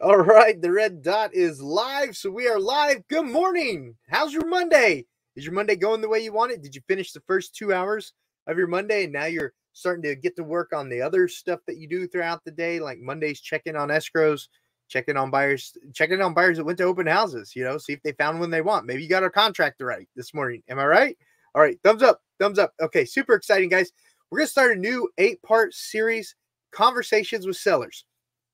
All right, the red dot is live, so we are live. Good morning. How's your Monday? Is your Monday going the way you want it? Did you finish the first 2 hours of your Monday, and now you're starting to get to work on the other stuff that you do throughout the day, like Mondays, checking on escrows, checking on buyers that went to open houses, see if they found one they want. Maybe you got a contract to write this morning. Am I right? All right, thumbs up, thumbs up. Okay, super exciting, guys. We're going to start a new 8-part series, Conversations with Sellers.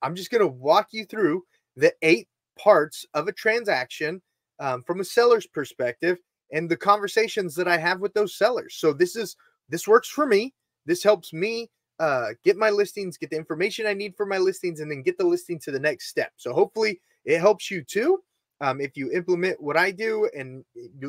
I'm just going to walk you through the 8 parts of a transaction from a seller's perspective and the conversations that I have with those sellers. So this works for me. This helps me get my listings, get the information I need for my listings, and then get the listing to the next step. So hopefully it helps you too. If you implement what I do, and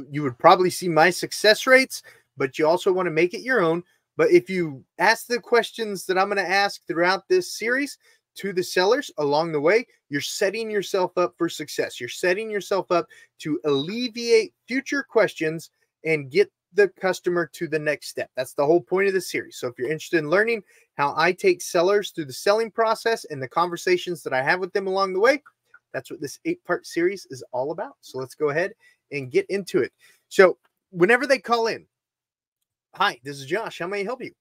you would probably see my success rates, but you also want to make it your own. But if you ask the questions that I'm going to ask throughout this series to the sellers along the way, you're setting yourself up for success. You're setting yourself up to alleviate future questions and get the customer to the next step. That's the whole point of the series. So if you're interested in learning how I take sellers through the selling process and the conversations that I have with them along the way, that's what this 8-part series is all about. So let's go ahead and get into it. So whenever they call in, hi, this is Josh. How may I help you?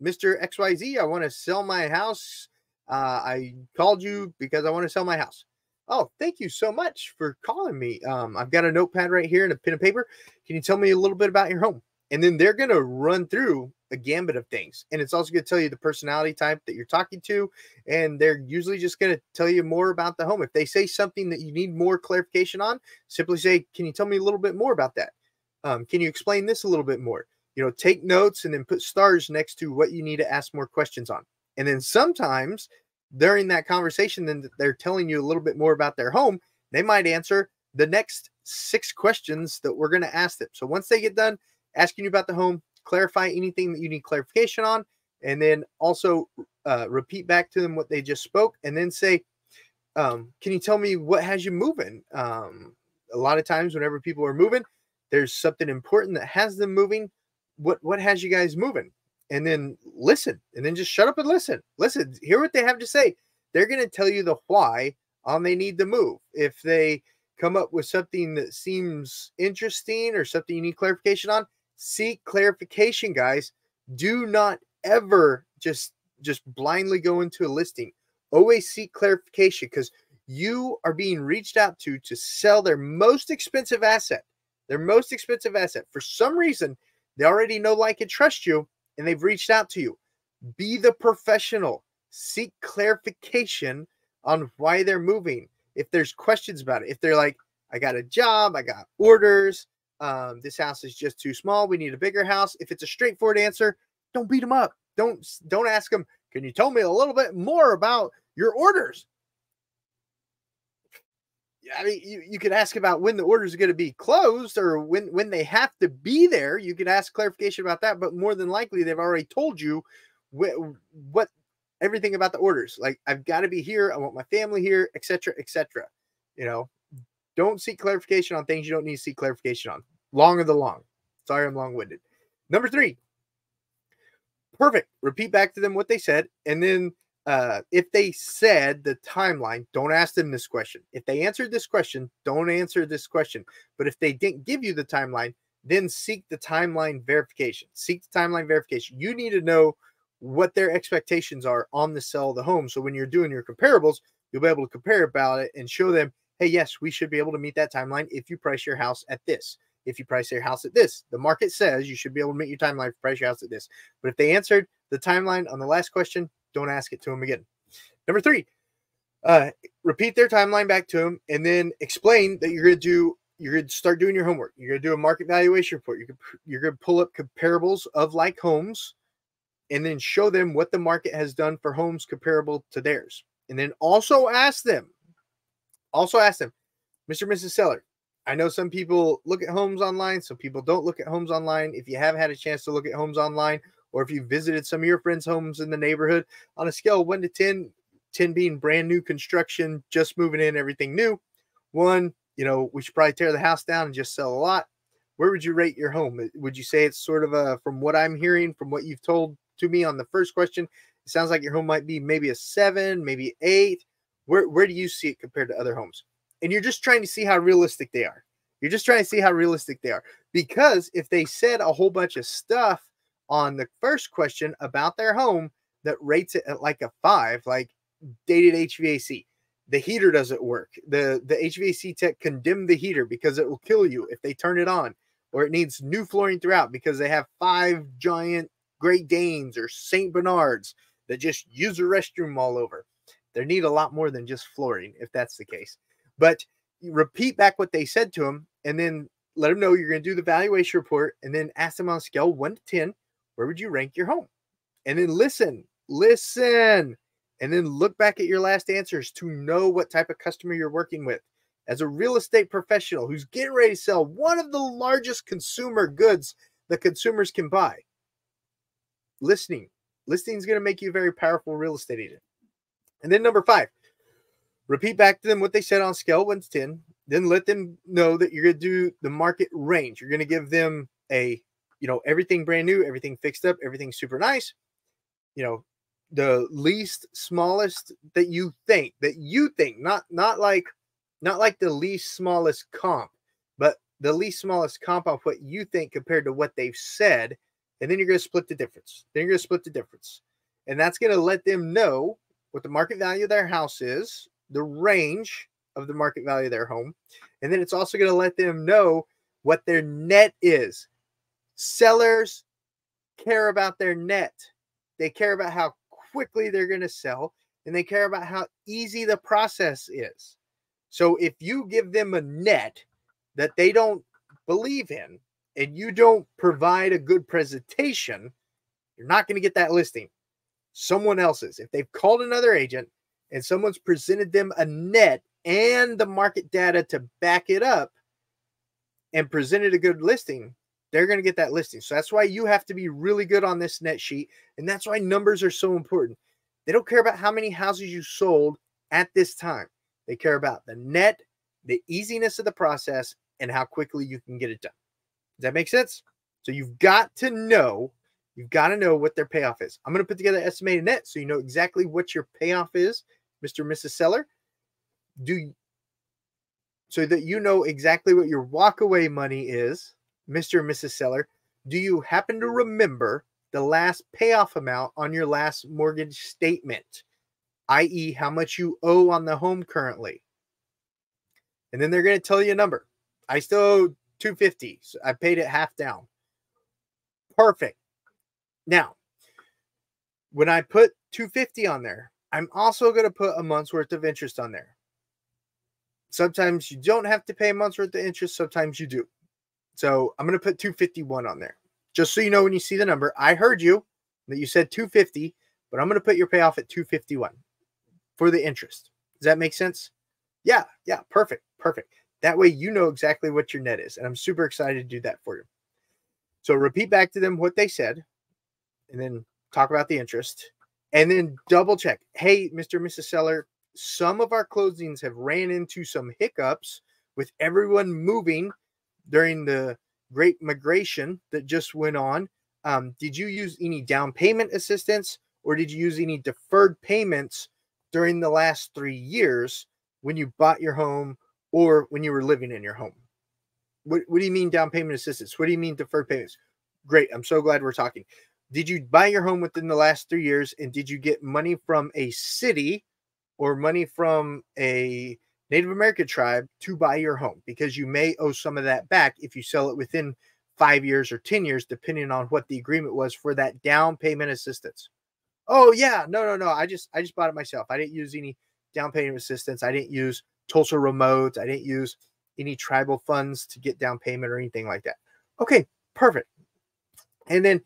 Mr. XYZ, I want to sell my house. I called you because I want to sell my house. Oh, thank you so much for calling me. I've got a notepad right here and a pen and paper. Can you tell me a little bit about your home? And then they're going to run through a gambit of things. And it's also going to tell you the personality type that you're talking to. And they're usually just going to tell you more about the home. If they say something that you need more clarification on, simply say, can you tell me a little bit more about that? Can you explain this a little bit more? Take notes and then put stars next to what you need to ask more questions on. And then sometimes during that conversation, then they're telling you a little bit more about their home. They might answer the next 6 questions that we're going to ask them. So once they get done asking you about the home, clarify anything that you need clarification on, and then also repeat back to them what they just spoke, and then say, can you tell me what has you moving? A lot of times whenever people are moving, there's something important that has them moving. What has you guys moving? And then listen, and then just shut up and listen. Listen, hear what they have to say. They're going to tell you the why on they need to move. If they come up with something that seems interesting or something you need clarification on, seek clarification, guys. Do not ever just blindly go into a listing. Always seek clarification, because you are being reached out to sell their most expensive asset. Their most expensive asset. For some reason, they already know, like, and trust you, and they've reached out to you. Be the professional. Seek clarification on why they're moving. If there's questions about it, if they're like, I got a job, I got orders, this house is just too small, we need a bigger house. If it's a straightforward answer, don't beat them up. Don't ask them, can you tell me a little bit more about your orders? I mean, you could ask about when the orders are going to be closed, or when they have to be there. You could ask clarification about that, but more than likely they've already told you what everything about the orders. Like, I've got to be here, I want my family here, etc., etc. Don't seek clarification on things you don't need to seek clarification on. Long of the long. Sorry, I'm long-winded. Number 3. Perfect. Repeat back to them what they said, and then if they said the timeline, don't ask them this question. If they answered this question, don't answer this question. But if they didn't give you the timeline, then seek the timeline verification. Seek the timeline verification. You need to know what their expectations are on the sell of the home. So when you're doing your comparables, you'll be able to compare about it and show them, hey, yes, we should be able to meet that timeline if you price your house at this. If you price your house at this, the market says you should be able to meet your timeline for price your house at this. But if they answered the timeline on the last question, don't ask it to them again. Number 3, repeat their timeline back to them, and then explain that you're going to start doing your homework. You're going to do a market valuation report. You're going to pull up comparables of like homes, and then show them what the market has done for homes comparable to theirs. And then also ask them, Mr. and Mrs. Seller, I know some people look at homes online, some people don't look at homes online. If you have had a chance to look at homes online, or if you visited some of your friends' homes in the neighborhood, on a scale of 1 to 10, 10 being brand new construction, just moving in, everything new, 1, we should probably tear the house down and just sell a lot. Where would you rate your home? Would you say it's sort of from what I'm hearing, from what you've told to me on the first question, it sounds like your home might be maybe a 7, maybe 8, Where do you see it compared to other homes? And you're just trying to see how realistic they are. You're just trying to see how realistic they are. Because if they said a whole bunch of stuff on the first question about their home that rates it at like a 5, like dated HVAC, the heater doesn't work. The HVAC tech condemned the heater because it will kill you if they turn it on, or it needs new flooring throughout because they have 5 giant Great Danes or St. Bernards that just use the restroom all over. They need a lot more than just flooring if that's the case. But you repeat back what they said to them, and then let them know you're going to do the valuation report, and then ask them on a scale 1 to 10, where would you rank your home? And then listen, and then look back at your last answers to know what type of customer you're working with. As a real estate professional who's getting ready to sell one of the largest consumer goods that consumers can buy, listening is going to make you a very powerful real estate agent. And then number 5, repeat back to them what they said on scale 1 to 10. Then let them know that you're going to do the market range. You're going to give them a, everything brand new, everything fixed up, everything super nice. The least smallest that you think, not like the least smallest comp, but the least smallest comp of what you think compared to what they've said. And then you're going to split the difference. And that's going to let them know what the market value of their house is, the range of the market value of their home. And then it's also going to let them know what their net is. Sellers care about their net. They care about how quickly they're going to sell, and they care about how easy the process is. So if you give them a net that they don't believe in, and you don't provide a good presentation, you're not going to get that listing. Someone else's. If they've called another agent and someone's presented them a net and the market data to back it up and presented a good listing, they're going to get that listing. So that's why you have to be really good on this net sheet. And that's why numbers are so important. They don't care about how many houses you sold at this time. They care about the net, the easiness of the process, and how quickly you can get it done. Does that make sense? So you've got to know what their payoff is. I'm going to put together an estimated net so you know exactly what your payoff is, Mr. and Mrs. Seller. So that you know exactly what your walkaway money is, Mr. and Mrs. Seller. Do you happen to remember the last payoff amount on your last mortgage statement, i.e. how much you owe on the home currently? And then they're going to tell you a number. I still owe $250. So I paid it half down. Perfect. Now, when I put $250 on there, I'm also going to put a month's worth of interest on there. Sometimes you don't have to pay a month's worth of interest. Sometimes you do. So I'm going to put $251 on there. Just so you know, when you see the number, I heard you that you said $250, but I'm going to put your payoff at $251 for the interest. Does that make sense? Yeah. Perfect. That way you know exactly what your net is. And I'm super excited to do that for you. So repeat back to them what they said, and then talk about the interest, and then double check. Hey, Mr. and Mrs. Seller, some of our closings have ran into some hiccups with everyone moving during the great migration that just went on. Did you use any down payment assistance, or did you use any deferred payments during the last 3 years when you bought your home or when you were living in your home? What do you mean down payment assistance? What do you mean deferred payments? Great. I'm so glad we're talking. Did you buy your home within the last 3 years, and did you get money from a city or money from a Native American tribe to buy your home? Because you may owe some of that back if you sell it within 5 years or 10 years, depending on what the agreement was for that down payment assistance. Oh yeah, no. I just bought it myself. I didn't use any down payment assistance. I didn't use Tulsa remotes. I didn't use any tribal funds to get down payment or anything like that. Okay, perfect. And then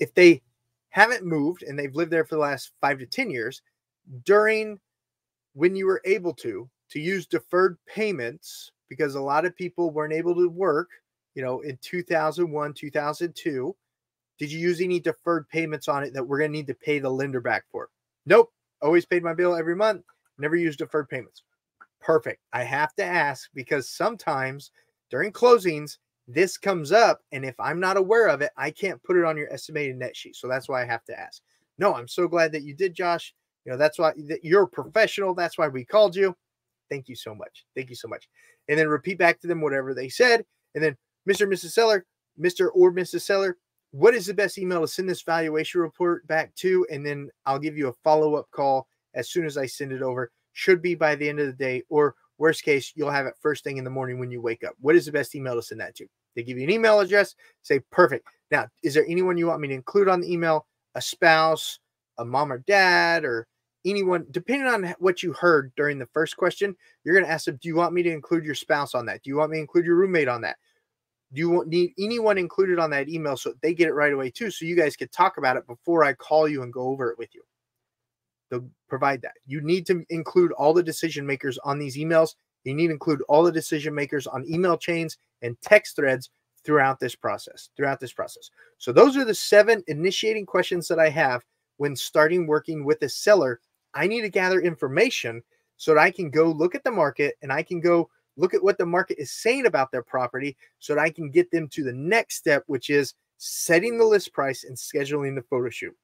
if they haven't moved and they've lived there for the last 5 to 10 years, during when you were able to use deferred payments, because a lot of people weren't able to work, in 2001, 2002, did you use any deferred payments on it that we're going to need to pay the lender back for? Nope. Always paid my bill every month. Never used deferred payments. Perfect. I have to ask because sometimes during closings, this comes up, and if I'm not aware of it, I can't put it on your estimated net sheet. So that's why I have to ask. No, I'm so glad that you did, Josh. That's why you're a professional. That's why we called you. Thank you so much. Thank you so much. And then repeat back to them whatever they said. And then Mr. and Mrs. Seller, Mr. or Mrs. Seller, what is the best email to send this valuation report back to? And then I'll give you a follow-up call as soon as I send it over. Should be by the end of the day, or worst case, you'll have it first thing in the morning when you wake up. What is the best email to send that to? They give you an email address, say, perfect. Now, is there anyone you want me to include on the email? A spouse, a mom or dad, or anyone, depending on what you heard during the first question, you're going to ask them, do you want me to include your spouse on that? Do you want me to include your roommate on that? Do you need anyone included on that email so they get it right away too, so you guys could talk about it before I call you and go over it with you? They'll provide that. You need to include all the decision makers on these emails. You need to include all the decision makers on email chains and text threads throughout this process. So those are the 7 initiating questions that I have when starting working with a seller. I need to gather information so that I can go look at the market, and I can go look at what the market is saying about their property so that I can get them to the next step, which is setting the list price and scheduling the photo shoot.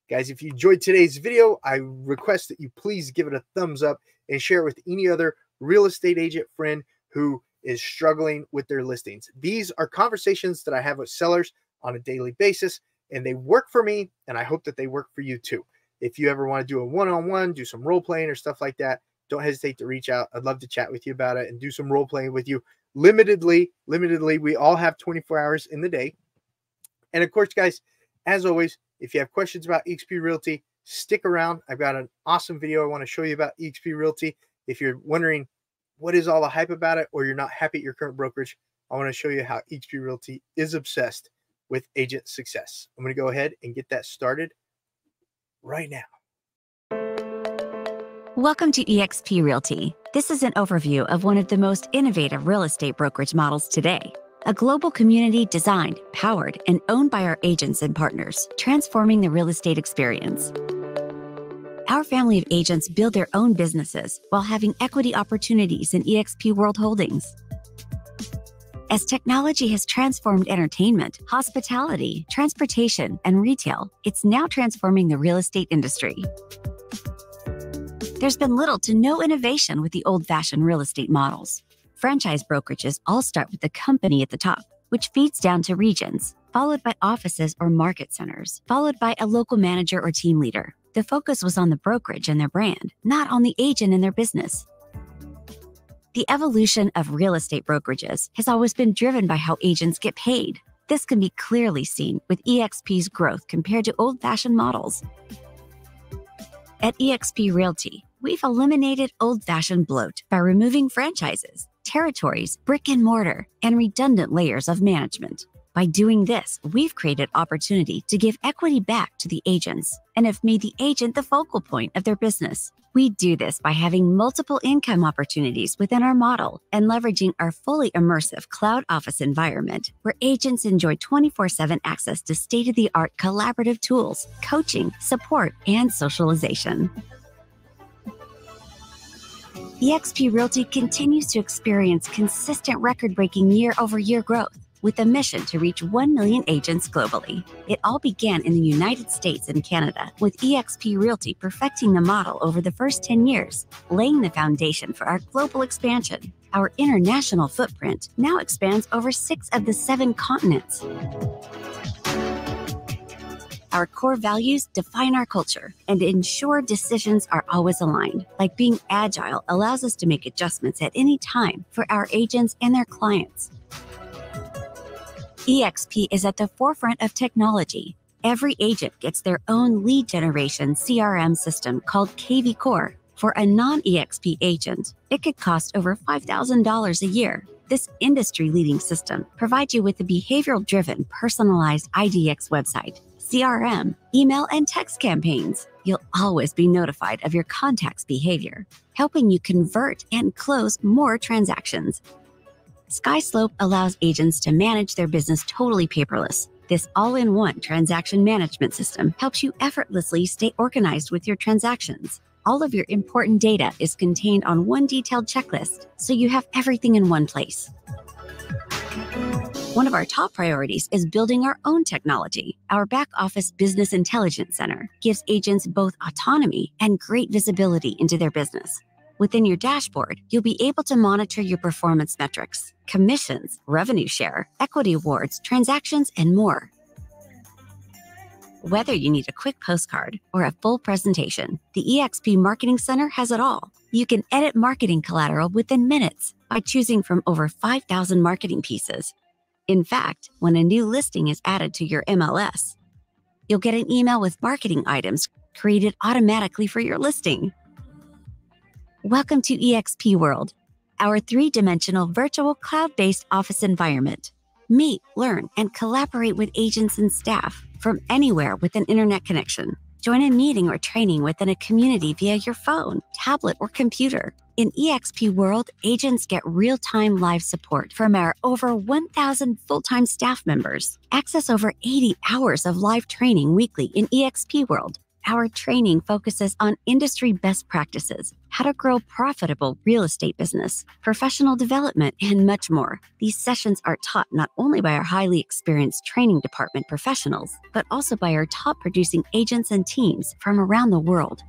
Guys, if you enjoyed today's video, I request that you please give it a thumbs up and share it with any other real estate agent friend who is struggling with their listings. These are conversations that I have with sellers on a daily basis, and they work for me, and I hope that they work for you too. If you ever want to do a one-on-one, do some role playing or stuff like that, don't hesitate to reach out. I'd love to chat with you about it and do some role playing with you. Limitedly, we all have 24 hours in the day. And of course, guys, as always, if you have questions about eXp Realty, stick around. I've got an awesome video I want to show you about eXp Realty. If you're wondering what is all the hype about it, or you're not happy at your current brokerage, I want to show you how eXp Realty is obsessed with agent success. I'm going to go ahead and get that started right now. Welcome to eXp Realty. This is an overview of one of the most innovative real estate brokerage models today. A global community designed, powered, and owned by our agents and partners, transforming the real estate experience. Our family of agents build their own businesses while having equity opportunities in eXp World Holdings. As technology has transformed entertainment, hospitality, transportation, and retail, it's now transforming the real estate industry. There's been little to no innovation with the old-fashioned real estate models. Franchise brokerages all start with the company at the top, which feeds down to regions, followed by offices or market centers, followed by a local manager or team leader. The focus was on the brokerage and their brand, not on the agent and their business. The evolution of real estate brokerages has always been driven by how agents get paid. This can be clearly seen with eXp's growth compared to old-fashioned models. At eXp Realty, we've eliminated old-fashioned bloat by removing franchises, territories, brick and mortar, and redundant layers of management. By doing this, we've created opportunity to give equity back to the agents and have made the agent the focal point of their business. We do this by having multiple income opportunities within our model and leveraging our fully immersive cloud office environment where agents enjoy 24/7 access to state-of-the-art collaborative tools, coaching, support, and socialization. eXp Realty continues to experience consistent record-breaking year-over-year growth with a mission to reach 1 million agents globally. It all began in the United States and Canada, with eXp Realty perfecting the model over the first 10 years, laying the foundation for our global expansion. Our international footprint now expands over 6 of the 7 continents. Our core values define our culture and ensure decisions are always aligned. Like being agile allows us to make adjustments at any time for our agents and their clients. eXp is at the forefront of technology. Every agent gets their own lead generation CRM system called KV Core. For a non-eXp agent, it could cost over $5,000 a year. This industry-leading system provides you with a behavioral-driven, personalized IDX website, CRM, email, and text campaigns. You'll always be notified of your contact's behavior, helping you convert and close more transactions. SkySlope allows agents to manage their business totally paperless. This all-in-one transaction management system helps you effortlessly stay organized with your transactions. All of your important data is contained on one detailed checklist, so you have everything in one place. One of our top priorities is building our own technology. Our back office business intelligence center gives agents both autonomy and great visibility into their business. Within your dashboard, you'll be able to monitor your performance metrics, commissions, revenue share, equity awards, transactions, and more. Whether you need a quick postcard or a full presentation, the eXp Marketing Center has it all. You can edit marketing collateral within minutes by choosing from over 5,000 marketing pieces. In fact, when a new listing is added to your MLS, you'll get an email with marketing items created automatically for your listing. Welcome to eXp World, our three-dimensional virtual cloud-based office environment. Meet, learn, and collaborate with agents and staff from anywhere with an internet connection. Join a meeting or training within a community via your phone, tablet, or computer. In eXp World, agents get real-time live support from our over 1,000 full-time staff members. Access over 80 hours of live training weekly in eXp World. Our training focuses on industry best practices, how to grow profitable real estate business, professional development, and much more. These sessions are taught not only by our highly experienced training department professionals, but also by our top producing agents and teams from around the world.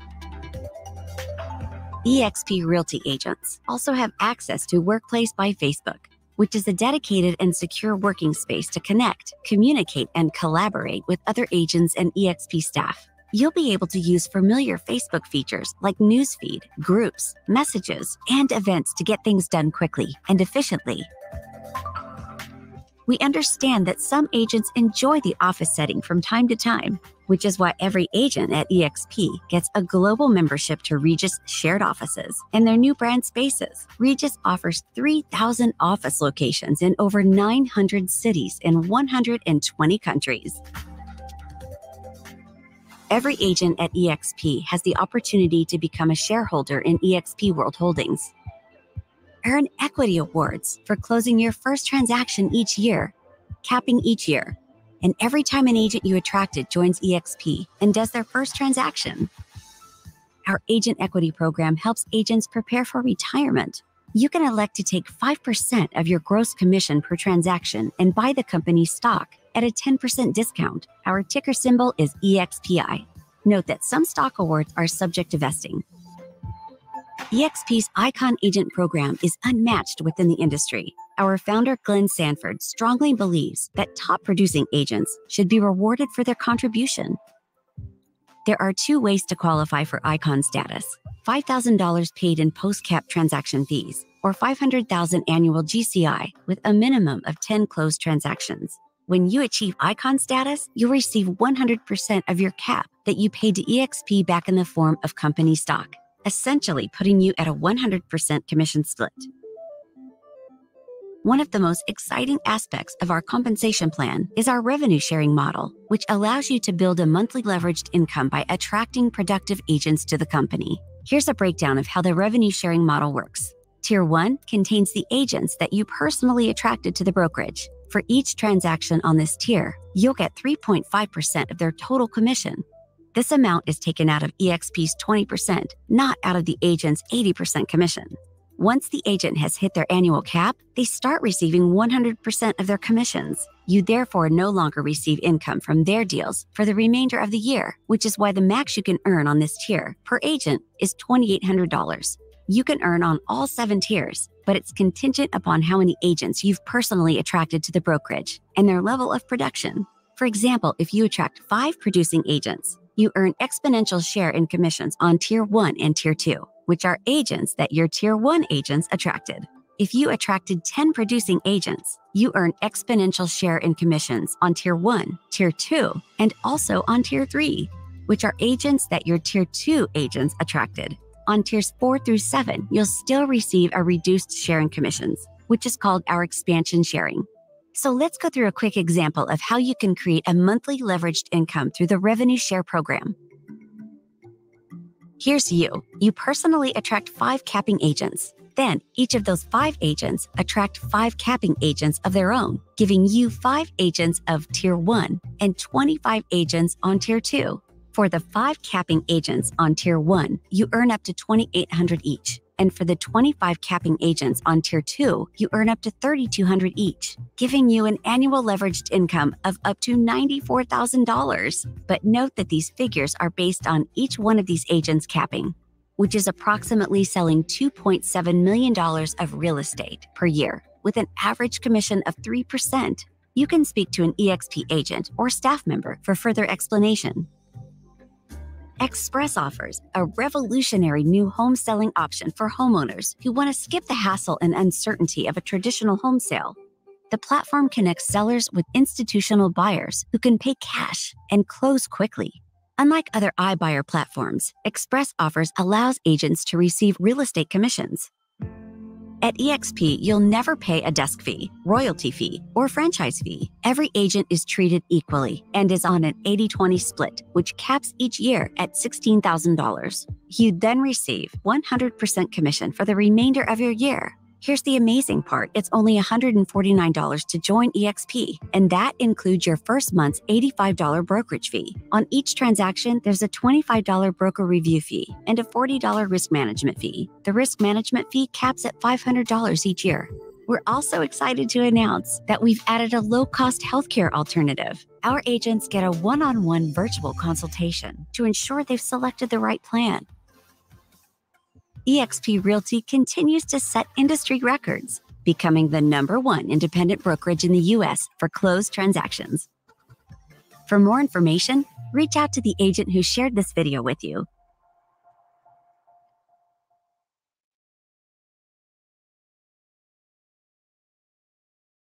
eXp Realty agents also have access to Workplace by Facebook, which is a dedicated and secure working space to connect, communicate, and collaborate with other agents and eXp staff. You'll be able to use familiar Facebook features like newsfeed, groups, messages, and events to get things done quickly and efficiently. We understand that some agents enjoy the office setting from time to time, which is why every agent at eXp gets a global membership to Regus shared offices and their new brand spaces. Regus offers 3,000 office locations in over 900 cities in 120 countries. Every agent at eXp has the opportunity to become a shareholder in eXp World Holdings. Earn equity awards for closing your first transaction each year, capping each year, and every time an agent you attracted joins eXp and does their first transaction. Our agent equity program helps agents prepare for retirement. You can elect to take 5% of your gross commission per transaction and buy the company's stock at a 10% discount. Our ticker symbol is EXPI. Note that some stock awards are subject to vesting. eXp's Icon Agent program is unmatched within the industry. Our founder, Glenn Sanford, strongly believes that top producing agents should be rewarded for their contribution. There are two ways to qualify for Icon status: $5,000 paid in post-cap transaction fees, or $500,000 annual GCI with a minimum of 10 closed transactions. When you achieve Icon status, you'll receive 100% of your cap that you paid to eXp back in the form of company stock, essentially putting you at a 100% commission split. One of the most exciting aspects of our compensation plan is our revenue sharing model, which allows you to build a monthly leveraged income by attracting productive agents to the company. Here's a breakdown of how the revenue sharing model works. Tier 1 contains the agents that you personally attracted to the brokerage. For each transaction on this tier, you'll get 3.5% of their total commission. This amount is taken out of eXp's 20%, not out of the agent's 80% commission. Once the agent has hit their annual cap, they start receiving 100% of their commissions. You therefore no longer receive income from their deals for the remainder of the year, which is why the max you can earn on this tier per agent is $2,800. You can earn on all 7 tiers, but it's contingent upon how many agents you've personally attracted to the brokerage and their level of production. For example, if you attract 5 producing agents, you earn exponential share in commissions on Tier 1 and Tier 2, which are agents that your Tier 1 agents attracted. If you attracted 10 producing agents, you earn exponential share in commissions on Tier 1, Tier 2, and also on Tier 3, which are agents that your Tier 2 agents attracted. On Tiers 4 through 7, you'll still receive a reduced share in commissions, which is called our expansion sharing. So let's go through a quick example of how you can create a monthly leveraged income through the revenue share program. Here's you. You personally attract 5 capping agents. Then, each of those 5 agents attract 5 capping agents of their own, giving you 5 agents of Tier 1 and 25 agents on Tier 2. For the 5 capping agents on Tier 1, you earn up to $2,800 each, And for the 25 capping agents on Tier 2, you earn up to $3,200 each, giving you an annual leveraged income of up to $94,000. But note that these figures are based on each one of these agents capping, which is approximately selling $2.7 million of real estate per year, with an average commission of 3%. You can speak to an eXp agent or staff member for further explanation. Express offers a revolutionary new home selling option for homeowners who want to skip the hassle and uncertainty of a traditional home sale. The platform connects sellers with institutional buyers who can pay cash and close quickly. Unlike other iBuyer platforms, Express Offers allows agents to receive real estate commissions. At eXp, you'll never pay a desk fee, royalty fee, or franchise fee. Every agent is treated equally and is on an 80-20 split, which caps each year at $16,000. You then receive 100% commission for the remainder of your year. Here's the amazing part. It's only $149 to join eXp, and that includes your first month's $85 brokerage fee. On each transaction, there's a $25 broker review fee and a $40 risk management fee. The risk management fee caps at $500 each year. We're also excited to announce that we've added a low-cost healthcare alternative. Our agents get a one-on-one virtual consultation to ensure they've selected the right plan. eXp Realty continues to set industry records, becoming the #1 independent brokerage in the U.S. for closed transactions. For more information, reach out to the agent who shared this video with you